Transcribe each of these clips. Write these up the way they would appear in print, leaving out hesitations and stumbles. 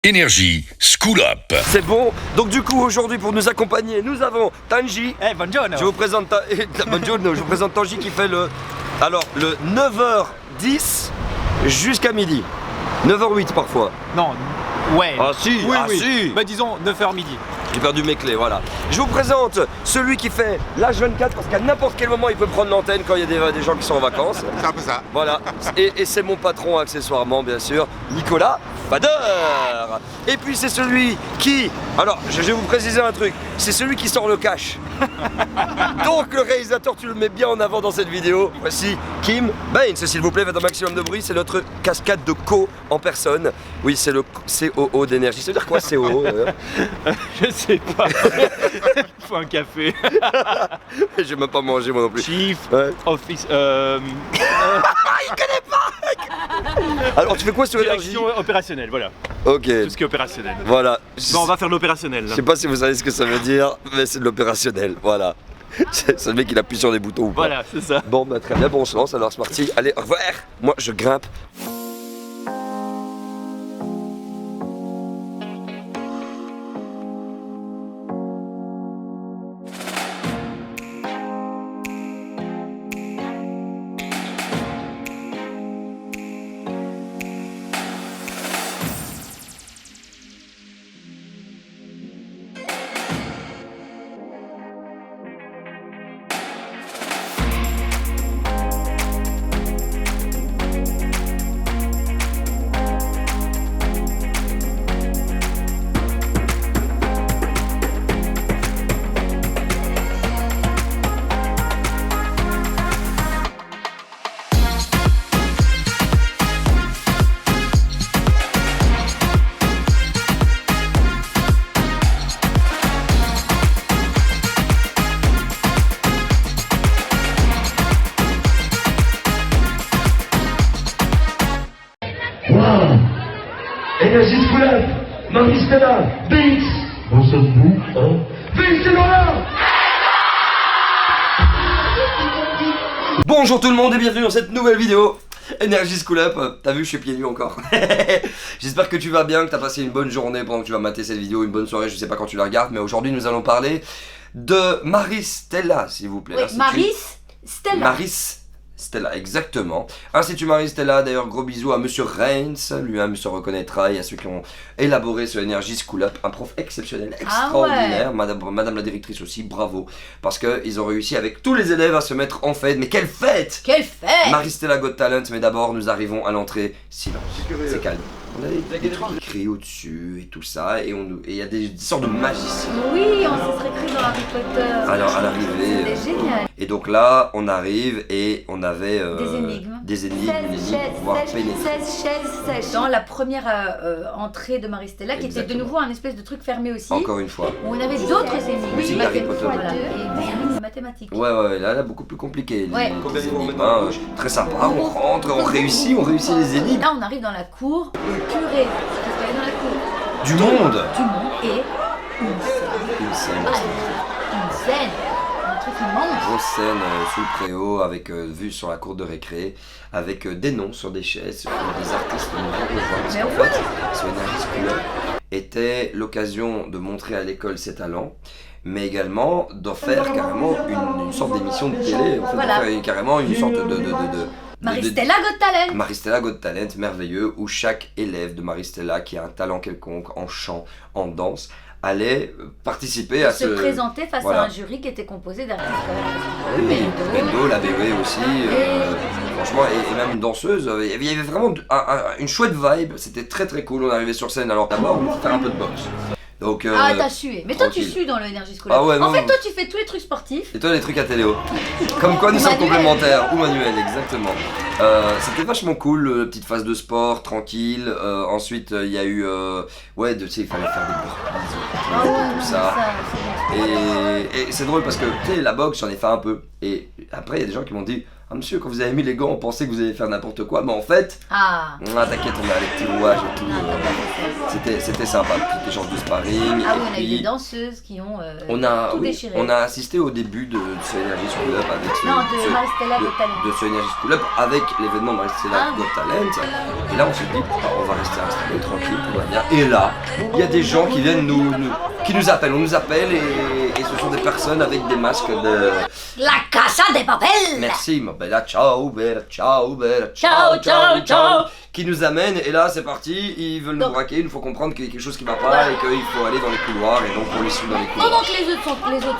Énergie School Up. C'est bon. Donc du coup aujourd'hui pour nous accompagner nous avons Tanji. Buongiorno. Je vous présente Buongiorno. Je vous présente Tanji qui fait le 9h10 jusqu'à midi. 9h08 parfois. Non, ouais. Ah si, si. Bah disons 9h midi. J'ai perdu mes clés, voilà. Je vous présente celui qui fait l'âge 24 parce qu'à n'importe quel moment il peut prendre l'antenne quand il y a des gens qui sont en vacances. C'est un peu ça. Voilà. Et c'est mon patron accessoirement bien sûr, Nicolas Fader. Et puis c'est celui qui... Alors, je vais vous préciser un truc. C'est celui qui sort le cash. Donc le réalisateur, tu le mets bien en avant dans cette vidéo. Voici Kim Baines, s'il vous plaît, faites un maximum de bruit. C'est notre cascade de co en personne. Oui, c'est le COO d'énergie. Ça veut dire quoi COO Je sais pas. Il faut un café. J'ai même pas mangé moi non plus. Chief Office. Il connaît pas. Alors tu fais quoi sur l'énergie? Direction opérationnelle, voilà. Ok. Tout ce qui est opérationnel. Voilà. Bon, on va faire l'opérationnel. Je sais pas si vous savez ce que ça veut dire, mais c'est de l'opérationnel, voilà. C'est le mec qui appuie sur des boutons ou pas. Voilà, c'est ça. Bon, bah très bien, bon, on se lance, alors c'est parti. Allez, au revoir. Moi, je grimpe. Énergie School Up, Marie-Stella, Bix, bon sommes-nous, hein? Bix, c'est là. Bonjour tout le monde et bienvenue dans cette nouvelle vidéo Énergie School Up. T'as vu, je suis pieds nus encore. J'espère que tu vas bien, que t'as passé une bonne journée pendant que tu vas mater cette vidéo, une bonne soirée, je sais pas quand tu la regardes, mais aujourd'hui nous allons parler de Marie-Stella, s'il vous plaît. Oui, L'Institut- Marie-Stella. Marie-Stella, exactement. Institut Marie-Stella, d'ailleurs, gros bisous à Monsieur Reigns, lui-même se reconnaîtra, et à ceux qui ont élaboré ce Energy School Up, un prof exceptionnel, extraordinaire, madame la directrice aussi, bravo, parce qu'ils ont réussi avec tous les élèves à se mettre en fête, mais quelle fête! Quelle fête! Marie-Stella Got Talent, mais d'abord nous arrivons à l'entrée, silence, c'est calme. On a des trucs écrits au-dessus et tout ça, et il y a des sortes de magiciens. Oui, on se serait cru dans Harry Potter. Alors à l'arrivée, C'était génial. et donc là on arrive et on avait Des énigmes. des énigmes, une énigme pour pouvoir pénétrer. 16 chaises sèches. Dans la première entrée de Marie-Stella, qui était de Exactement. nouveau un espèce de truc fermé aussi. Encore une fois. Où on avait d'autres énigmes. Musique Harry Potter. Voilà. Et des mathématiques. Ouais, là beaucoup plus compliqué. Ouais. Les énigmes, hein, très sympa, on rentre, on réussit les énigmes. Là, on arrive dans la cour purée. Parce qu'il y avait dans la cour Du monde. du monde et une scène. Une scène. Une scène. Un truc immense. Grosse scène sous le préau avec vue sur la cour de récré, avec des noms sur des chaises, des artistes nous vont rejoindre. Parce Mais qu'en ouais. fait, ce Energy School Up était l'occasion de montrer à l'école ses talents, mais également d'en faire carrément une sorte d'émission de télé, en fait, Voilà. d'en faire carrément une sorte de Marie-Stella Got Talent. Marie-Stella Got Talent merveilleux, où chaque élève de Marie-Stella qui a un talent quelconque en chant, en danse, allait participer à Se présenter face voilà. à un jury qui était composé d'artistes Oui, Bendo. Bendo, la BW aussi, franchement, et même une danseuse, il y avait vraiment une chouette vibe, c'était très très cool, on arrivait sur scène, alors d'abord on va faire un peu de boxe. Donc, Ah, t'as sué. Mais toi, tu tranquille. sues dans le Energy School. Ah ouais, en non, fait, non. toi, tu fais tous les trucs sportifs. Et toi les trucs à téléo. Comme quoi nous sommes Manuel. complémentaires, ou manuel, exactement. C'était vachement cool, petite phase de sport, tranquille. Ensuite il y a eu, ouais, tu sais, il fallait faire des burpees, tout ça. Et c'est drôle parce que tu sais, la boxe j'en ai fait un peu. Et après il y a des gens qui m'ont dit, Ah monsieur, quand vous avez mis les gants, on pensait que vous alliez faire n'importe quoi, mais en fait, Ah. t'inquiète, on a les petits rouages et tout. Non, t'as pas fait ça. C'était sympa, petits échanges de sparring. Ah et oui, on a eu puis, des danseuses qui ont on a, tout oui, déchiré. on a assisté au début de So Energy School Up avec Non, de Maristella Got Talent. de So Energy School Up avec l'événement Maristella Ah. Got Talent. Et là, on s'est dit, on va rester installé, tranquille, tout va bien. Et là, il y a des gens qui viennent qui nous appellent. On nous appelle et ce sont des personnes avec des masques de... La Casa de Papel. Merci, ma bella, ciao, bella, ciao, bella, Ciao, ciao, ciao. qui nous amène, et là c'est parti, ils veulent nous Donc- braquer, il nous faut comprendre qu'il y a quelque chose qui va pas Voilà. et qu'il faut aller dans les couloirs, et donc on les suit dans les Oh, couloirs. donc les autres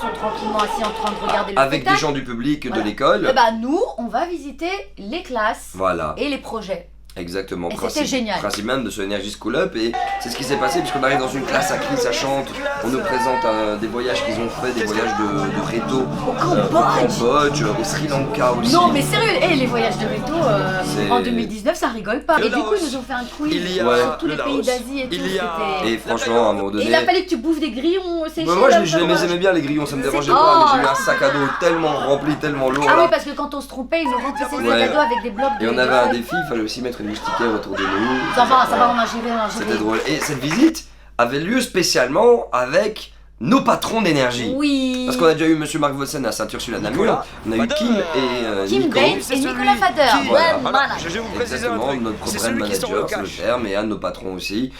sont tranquillement assis en train de regarder le Avec des spectacle. gens du public, de Voilà. l'école. Et bah nous, on va visiter les classes Voilà, et les projets. exactement. Et c'était génial. Principe même de ce Energy School Up, et c'est ce qui s'est passé puisqu'on arrive dans une classe, ça crie, ça chante, on nous présente des voyages qu'ils ont fait, des voyages de réto au Cambodge, au Sri Lanka aussi. Non mais sérieux, les voyages de Reto C'est- en 2019 ça rigole pas. Le Et du coup Laos. ils nous ont fait un quiz Il y a sur tous le les pays Laos. d'Asie et tout. Il y a... c'était- Et franchement, à un moment Et donné... il a fallu que tu bouffes des grillons séchés. Moi là, je les pour- aimais bien les grillons, ça me dérangeait C'est- pas, mais Oh, j'ai eu un sac à dos tellement rempli, tellement lourd Ah là. oui parce que quand on se trompait ils nous remplissaient le Ouais. sac à dos avec des blocs de... Et on de avait un feuilles. défi, il fallait aussi mettre une moustiquaire autour de nous. Ça va, on a géré. C'était drôle. Et cette visite avait lieu spécialement avec nos patrons d'énergie. Oui. Parce qu'on a déjà eu Monsieur Marc Vossen à Ceinture-sur-la-Namur, on a eu Kim et Kim Nico. Baines et Nicolas Fader. Voilà. Voilà. Je vais vous préciser exactement, notre brand manager, c'est le terme, et un de nos patrons aussi,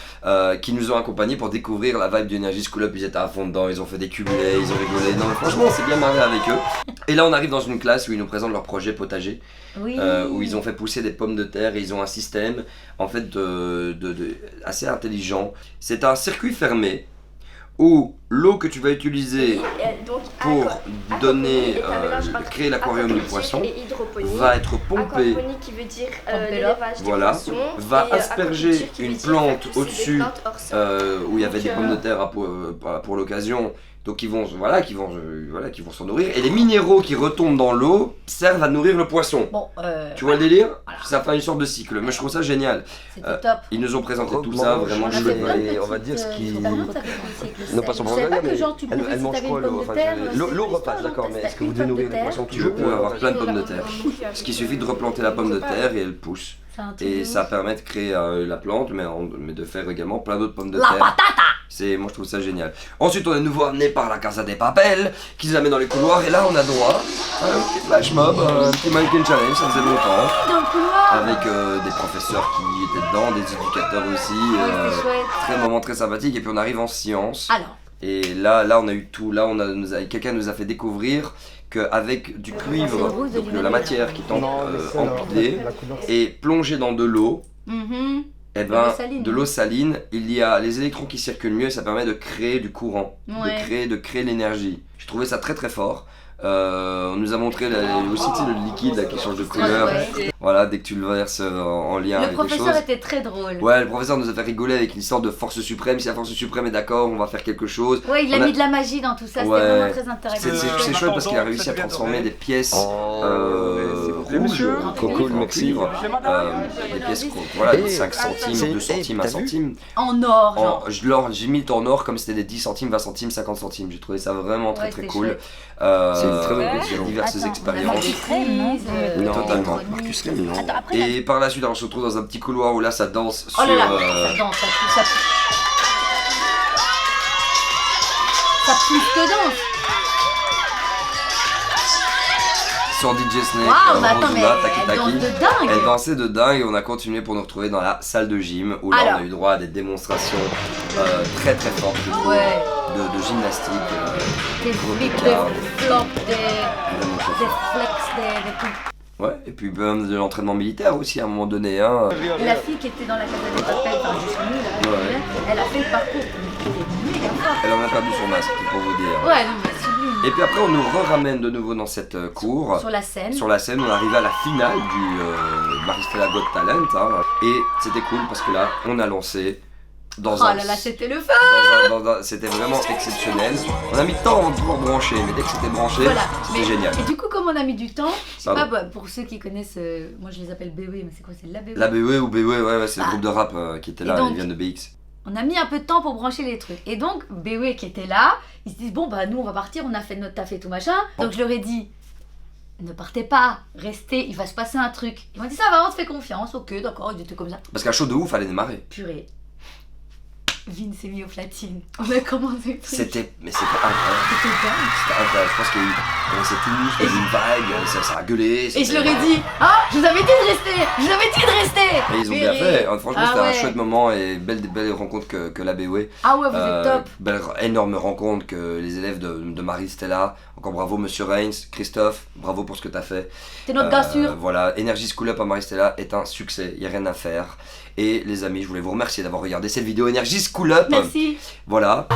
qui nous ont accompagnés pour découvrir la vibe du Energy School Up. Ils étaient à fond dedans, ils ont fait des cumulés, ils ont rigolé. Non, mais franchement, on s'est bien marré avec eux. Et là, on arrive dans une classe où ils nous présentent leur projet potager, Oui. où ils ont fait pousser des pommes de terre et ils ont un système en fait assez intelligent. C'est un circuit fermé où l'eau que tu vas utiliser pour donner, créer l'aquarium du poisson va être pompée, Aquaponie qui veut dire Pompée l'élevage des voilà, poissons, va et, asperger aquaculture qui une veut dire plante faire pousser des au-dessus, plantes hors sol. où il y avait des pommes de terre pour l'occasion. Donc ils vont s'en nourrir, et les minéraux qui retombent dans l'eau servent à nourrir le poisson. Bon, Tu vois le délire? Voilà. Ça fait une sorte de cycle, mais je trouve ça génial. c'était top. Ils nous ont présenté tout Grosement, ça, vraiment On a fait chouette. plein de Et on va petites, dire ce qui- Par contre, ça fait penser que le Non, sel. pas sur Je savais pas Brandon, que mais genre tu pouvais, elle si mange t'avais quoi une pomme l'eau? de Enfin, terre, l'eau c'est repasse, l'histoire, d'accord, donc mais t'as est-ce que vous une devez pomme de nourrir les terre, poissons Tu peux avoir plein de pommes de terre. terre. Ce qui suffit de replanter la pomme de terre et elle pousse. c'est un truc Et de ça ouf. permet de créer la plante, mais de faire également plein d'autres pommes de La terre. patata. Moi je trouve ça génial. Ensuite on est de nouveau amené par la Casa des Papel, qui nous amène dans les couloirs, et là on a droit à un petit flash mob, un petit mannequin challenge, ça faisait longtemps. Dans le couloir. Avec des professeurs qui étaient dedans, des éducateurs aussi. Ouais, c'était chouette. Très moment très sympathique, et puis on arrive en sciences. Alors, Et là on a eu tout. Là quelqu'un nous a fait découvrir qu'avec du cuivre, c'est rouge de donc l'humanité. la matière qui est Non, mais c'est empilée la couleur. et plongée dans de l'eau, mhm. et De l'eau ben saline. de l'eau saline, il y a les électrons qui circulent mieux et ça permet de créer du courant, Ouais. de créer l'énergie. J'ai trouvé ça très très fort. On nous a montré aussi tu sais, le liquide là, qui change de couleur. Ouais. Voilà, dès que tu le verses en lien Le avec des professeur choses. était très drôle. Ouais, le professeur nous a fait rigoler avec une histoire de force suprême. Si la force suprême est d'accord, on va faire quelque chose. Ouais, il a On a- mis de la magie dans tout ça, Ouais. c'était vraiment très intéressant. C'est chouette parce qu'il a réussi à transformer des pièces Oh, rouges, monsieur. Coco, en merci. cuivre, des pièces voilà, de 5 centimes, 2 centimes, 1 t'as vu centime. En or, genre. J'ai mis le temps en or comme c'était des 10 centimes, 20 centimes, 50 centimes. J'ai trouvé ça vraiment très Ouais, très c'était cool. chouette. C'est une très bonne J'ai question. diverses Attends, expériences. Marcus Reyes, Non, totalement. Marcus Reyes, non. Attends, après, là- Et par la suite, alors, on se retrouve dans un petit couloir où là ça danse Oh là là, sur, ça danse, ça pousse, ça pousse. Ça pousse que danse. sur DJ Snake, Waouh, mais attends, mais Rosula, Taki elle Taki. danse de dingue. Elle dansait de dingue et on a continué pour nous retrouver dans la salle de gym où là Alors. on a eu droit à des démonstrations très très fortes je trouve, Ouais. de gymnastique. Des flips, des Regarde. flops, des Vraiment chouette. flex, des trucs. Ouais, et puis même de l'entraînement militaire aussi à un moment donné. Hein. Et la fille qui était dans la Casa des Papel, enfin juste nous, là, Ouais. elle a fait le parcours. Elle est méga forte. Elle en a perdu son masque pour vous dire. Ouais, non, mais sublime. Et puis après on nous ramène de nouveau dans cette cour. Sur la scène. Sur la scène, on arrivait à la finale du Maristella Got Talent. Hein. Et c'était cool parce que là, on a lancé dans Oh un... là là, c'était le fun. C'était vraiment exceptionnel. On a mis de temps avant de pouvoir brancher, mais dès que c'était branché, Voilà. c'était Mais- génial. Et du coup, comme on a mis du temps, je sais Pardon. pas, bah, pour ceux qui connaissent, moi je les appelle BW, mais c'est quoi, c'est la BW? La BE ou BE, ouais, c'est le Ah. groupe de rap qui était Et là, donc- ils viennent de BX. On a mis un peu de temps pour brancher les trucs. Et donc, BW qui était là, ils se disent, bon, bah nous on va partir, on a fait notre taf et tout machin. Donc je leur ai dit, ne partez pas, restez, il va se passer un truc. Ils m'ont dit ça va, on te fait confiance, ok, d'accord, ils étaient comme ça. Parce qu'un show de ouf fallait démarrer. Purée. Vin s'est mis aux platines. On a commencé le truc. C'était incroyable. C'était dingue. C'était incroyable. Je pense qu'il y a eu. On s'est tous, il y a eu une vague, ça a gueulé. Et je leur ai dit, ah, je vous avais dit de rester, je vous avais dit de rester. Et ils ont bien fait. Franchement, Ah c'était ouais. un chouette moment et belle rencontre que la BOE. Ah ouais, vous êtes top. Belle, énorme rencontre que les élèves de Marie-Stella. Encore bravo, monsieur Reigns, Christophe, bravo pour ce que t'as fait. T'es notre gars sûr. Voilà, Energy School Up à Marie-Stella est un succès, il n'y a rien à faire. Et les amis, je voulais vous remercier d'avoir regardé cette vidéo Energy School Up. Merci. Voilà.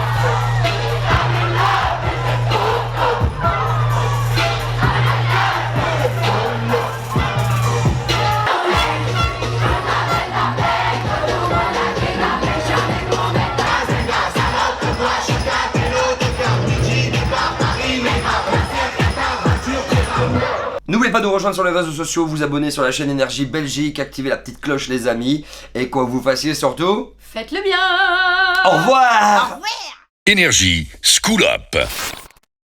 N'oubliez pas de nous rejoindre sur les réseaux sociaux, vous abonner sur la chaîne Énergie Belgique, activer la petite cloche les amis, et quoi que vous fassiez surtout, Faites-le bien. au revoir. Énergie School Up.